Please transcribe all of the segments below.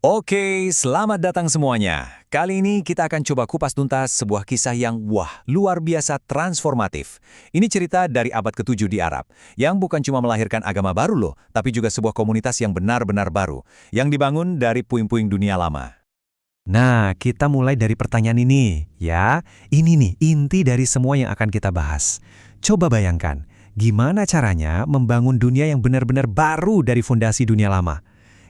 Oke, selamat datang semuanya. Kali ini kita akan coba kupas tuntas sebuah kisah yang luar biasa transformatif. Ini cerita dari abad ke-7 di Arab, yang bukan cuma melahirkan agama baru loh, tapi juga sebuah komunitas yang benar-benar baru, yang dibangun dari puing-puing dunia lama. Nah, kita mulai dari pertanyaan ini, ya. Ini nih, inti dari semua yang akan kita bahas. Coba bayangkan, gimana caranya membangun dunia yang benar-benar baru dari fondasi dunia lama?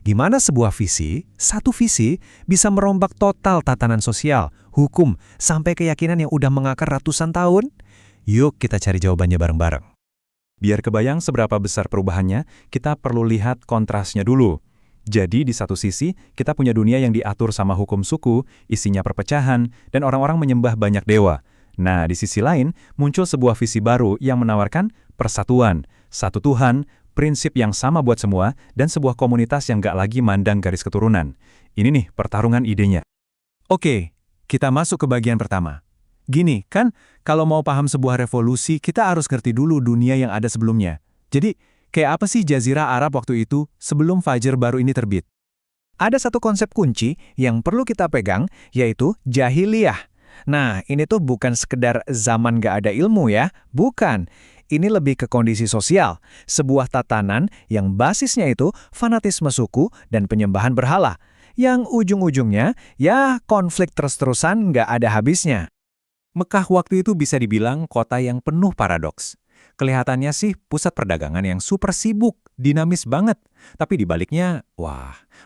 Gimana sebuah visi, satu visi, bisa merombak total tatanan sosial, hukum, sampai keyakinan yang udah mengakar ratusan tahun? Yuk kita cari jawabannya bareng-bareng. Biar kebayang seberapa besar perubahannya, kita perlu lihat kontrasnya dulu. Jadi di satu sisi, kita punya dunia yang diatur sama hukum suku, isinya perpecahan, dan orang-orang menyembah banyak dewa. Nah, di sisi lain, muncul sebuah visi baru yang menawarkan persatuan, satu Tuhan, prinsip yang sama buat semua, dan sebuah komunitas yang gak lagi mandang garis keturunan. Ini nih pertarungan idenya. Oke, kita masuk ke bagian pertama. Gini, kan kalau mau paham sebuah revolusi, kita harus ngerti dulu dunia yang ada sebelumnya. Jadi, kayak apa sih Jazirah Arab waktu itu sebelum Fajr baru ini terbit? Ada satu konsep kunci yang perlu kita pegang, yaitu jahiliyah. Nah, ini tuh bukan sekedar zaman gak ada ilmu ya, bukan. Ini lebih ke kondisi sosial, sebuah tatanan yang basisnya itu fanatisme suku dan penyembahan berhala, yang ujung-ujungnya ya konflik terus-terusan nggak ada habisnya. Mekah waktu itu bisa dibilang kota yang penuh paradoks. Kelihatannya sih pusat perdagangan yang super sibuk, dinamis banget. Tapi di baliknya,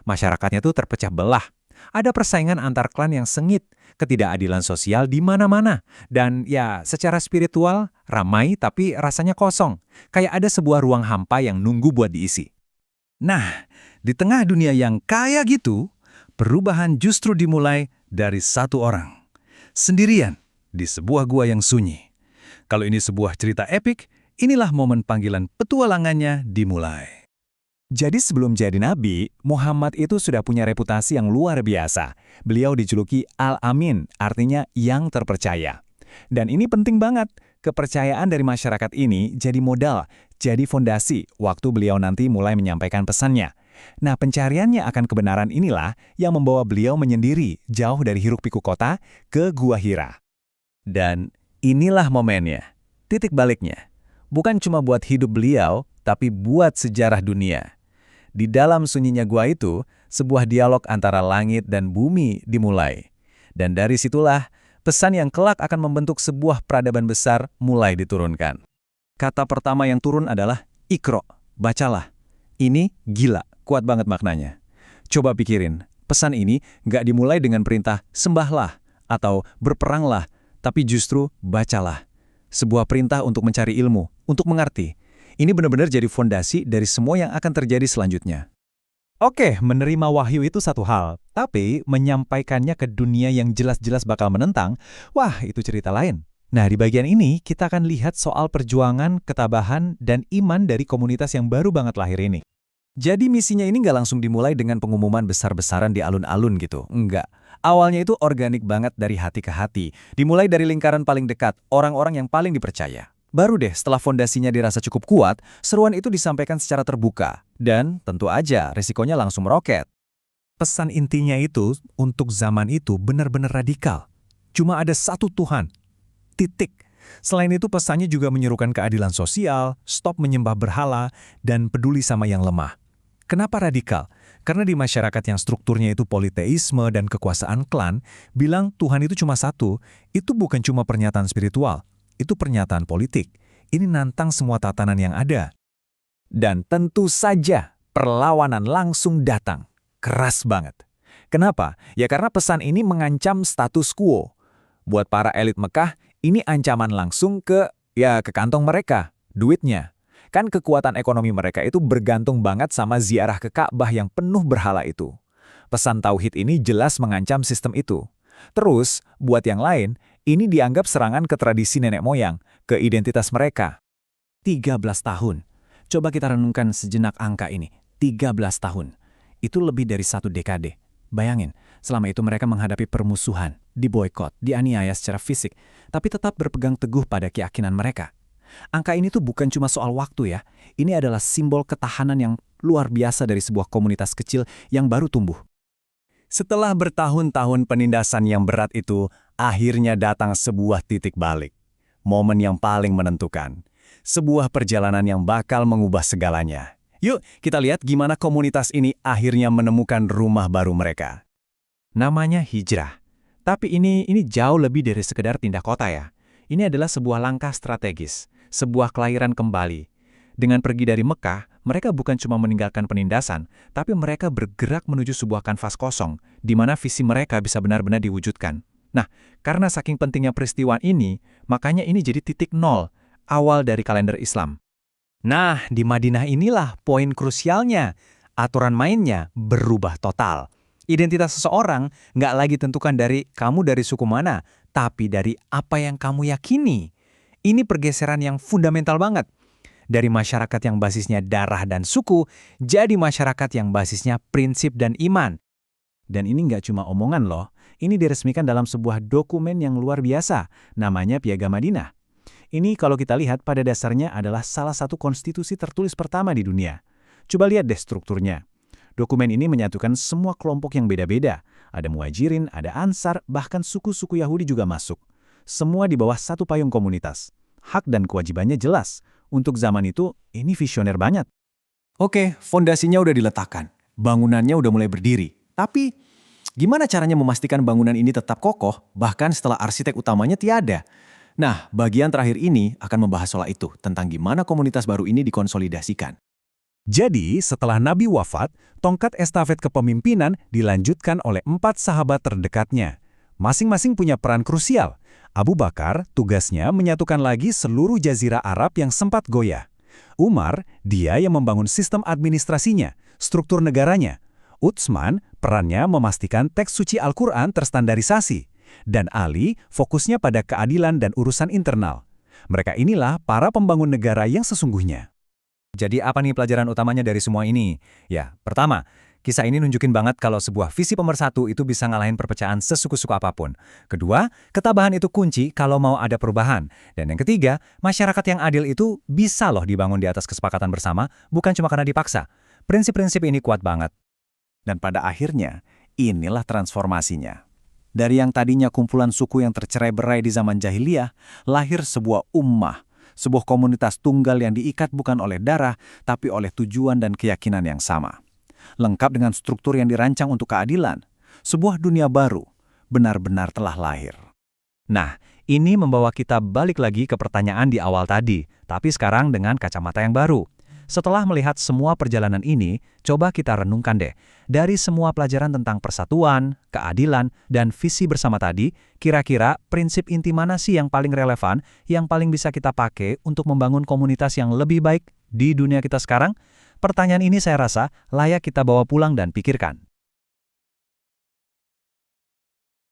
masyarakatnya tuh terpecah belah. Ada persaingan antar klan yang sengit, ketidakadilan sosial di mana-mana, dan ya secara spiritual ramai tapi rasanya kosong, kayak ada sebuah ruang hampa yang nunggu buat diisi. Nah, di tengah dunia yang kaya gitu, perubahan justru dimulai dari satu orang, sendirian di sebuah gua yang sunyi. Kalau ini sebuah cerita epik, inilah momen panggilan petualangannya dimulai. Jadi sebelum jadi nabi, Muhammad itu sudah punya reputasi yang luar biasa. Beliau dijuluki Al-Amin, artinya yang terpercaya. Dan ini penting banget, kepercayaan dari masyarakat ini jadi modal, jadi fondasi waktu beliau nanti mulai menyampaikan pesannya. Nah, pencariannya akan kebenaran inilah yang membawa beliau menyendiri jauh dari hiruk-pikuk kota ke Gua Hira. Dan inilah momennya, titik baliknya. Bukan cuma buat hidup beliau, tapi buat sejarah dunia. Di dalam sunyinya gua itu, sebuah dialog antara langit dan bumi dimulai. Dan dari situlah, pesan yang kelak akan membentuk sebuah peradaban besar mulai diturunkan. Kata pertama yang turun adalah Iqra, bacalah. Ini gila, kuat banget maknanya. Coba pikirin, pesan ini nggak dimulai dengan perintah sembahlah atau berperanglah, tapi justru bacalah. Sebuah perintah untuk mencari ilmu, untuk mengerti. Ini benar-benar jadi fondasi dari semua yang akan terjadi selanjutnya. Oke, menerima wahyu itu satu hal, tapi menyampaikannya ke dunia yang jelas-jelas bakal menentang, itu cerita lain. Nah, di bagian ini kita akan lihat soal perjuangan, ketabahan, dan iman dari komunitas yang baru banget lahir ini. Jadi misinya ini nggak langsung dimulai dengan pengumuman besar-besaran di alun-alun gitu, enggak. Awalnya itu organik banget dari hati ke hati, dimulai dari lingkaran paling dekat, orang-orang yang paling dipercaya. Baru deh setelah fondasinya dirasa cukup kuat, seruan itu disampaikan secara terbuka. Dan tentu aja risikonya langsung meroket. Pesan intinya itu untuk zaman itu benar-benar radikal. Cuma ada satu Tuhan. Titik. Selain itu pesannya juga menyerukan keadilan sosial, stop menyembah berhala, dan peduli sama yang lemah. Kenapa radikal? Karena di masyarakat yang strukturnya itu politeisme dan kekuasaan klan, bilang Tuhan itu cuma satu, itu bukan cuma pernyataan spiritual. Itu pernyataan politik. Ini nantang semua tatanan yang ada. Dan tentu saja perlawanan langsung datang. Keras banget. Kenapa? Ya karena pesan ini mengancam status quo. Buat para elit Mekah, ini ancaman langsung ke kantong mereka, duitnya. Kan kekuatan ekonomi mereka itu bergantung banget sama ziarah ke Ka'bah yang penuh berhala itu. Pesan tauhid ini jelas mengancam sistem itu. Terus, buat yang lain, ini dianggap serangan ke tradisi nenek moyang, ke identitas mereka. 13 tahun. Coba kita renungkan sejenak angka ini. 13 tahun. Itu lebih dari 1 dekade. Bayangin, selama itu mereka menghadapi permusuhan, diboikot, dianiaya secara fisik, tapi tetap berpegang teguh pada keyakinan mereka. Angka ini tuh bukan cuma soal waktu ya. Ini adalah simbol ketahanan yang luar biasa dari sebuah komunitas kecil yang baru tumbuh. Setelah bertahun-tahun penindasan yang berat itu, akhirnya datang sebuah titik balik. Momen yang paling menentukan. Sebuah perjalanan yang bakal mengubah segalanya. Yuk, kita lihat gimana komunitas ini akhirnya menemukan rumah baru mereka. Namanya hijrah. Tapi ini jauh lebih dari sekedar pindah kota ya. Ini adalah sebuah langkah strategis, sebuah kelahiran kembali. Dengan pergi dari Mekah, mereka bukan cuma meninggalkan penindasan, tapi mereka bergerak menuju sebuah kanvas kosong, di mana visi mereka bisa benar-benar diwujudkan. Nah, karena saking pentingnya peristiwa ini, makanya ini jadi titik nol, awal dari kalender Islam. Nah, di Madinah inilah poin krusialnya. Aturan mainnya berubah total. Identitas seseorang nggak lagi tentukan dari kamu dari suku mana, tapi dari apa yang kamu yakini. Ini pergeseran yang fundamental banget. Dari masyarakat yang basisnya darah dan suku, jadi masyarakat yang basisnya prinsip dan iman. Dan ini nggak cuma omongan loh, ini diresmikan dalam sebuah dokumen yang luar biasa, namanya Piagam Madinah. Ini kalau kita lihat pada dasarnya adalah salah satu konstitusi tertulis pertama di dunia. Coba lihat deh strukturnya. Dokumen ini menyatukan semua kelompok yang beda-beda. Ada Muhajirin, ada Ansar, bahkan suku-suku Yahudi juga masuk. Semua di bawah satu payung komunitas. Hak dan kewajibannya jelas. Untuk zaman itu, ini visioner banget. Oke, fondasinya udah diletakkan. Bangunannya udah mulai berdiri. Tapi, gimana caranya memastikan bangunan ini tetap kokoh, bahkan setelah arsitek utamanya tiada? Nah, bagian terakhir ini akan membahas soal itu, tentang gimana komunitas baru ini dikonsolidasikan. Jadi, setelah Nabi wafat, tongkat estafet kepemimpinan dilanjutkan oleh 4 sahabat terdekatnya. Masing-masing punya peran krusial. Abu Bakar, tugasnya menyatukan lagi seluruh jazirah Arab yang sempat goyah. Umar, dia yang membangun sistem administrasinya, struktur negaranya. Utsman, perannya memastikan teks suci Al-Quran terstandarisasi. Dan Ali, fokusnya pada keadilan dan urusan internal. Mereka inilah para pembangun negara yang sesungguhnya. Jadi apa nih pelajaran utamanya dari semua ini? Ya, pertama, kisah ini nunjukin banget kalau sebuah visi pemersatu itu bisa ngalahin perpecahan sesuku-suku apapun. Kedua, ketabahan itu kunci kalau mau ada perubahan. Dan yang ketiga, masyarakat yang adil itu bisa loh dibangun di atas kesepakatan bersama, bukan cuma karena dipaksa. Prinsip-prinsip ini kuat banget. Dan pada akhirnya, inilah transformasinya. Dari yang tadinya kumpulan suku yang tercerai-berai di zaman jahiliyah, lahir sebuah ummah, sebuah komunitas tunggal yang diikat bukan oleh darah, tapi oleh tujuan dan keyakinan yang sama. Lengkap dengan struktur yang dirancang untuk keadilan, sebuah dunia baru benar-benar telah lahir. Nah, ini membawa kita balik lagi ke pertanyaan di awal tadi, tapi sekarang dengan kacamata yang baru. Setelah melihat semua perjalanan ini, coba kita renungkan deh. Dari semua pelajaran tentang persatuan, keadilan, dan visi bersama tadi, kira-kira prinsip inti mana sih yang paling relevan, yang paling bisa kita pakai untuk membangun komunitas yang lebih baik di dunia kita sekarang? Pertanyaan ini saya rasa layak kita bawa pulang dan pikirkan.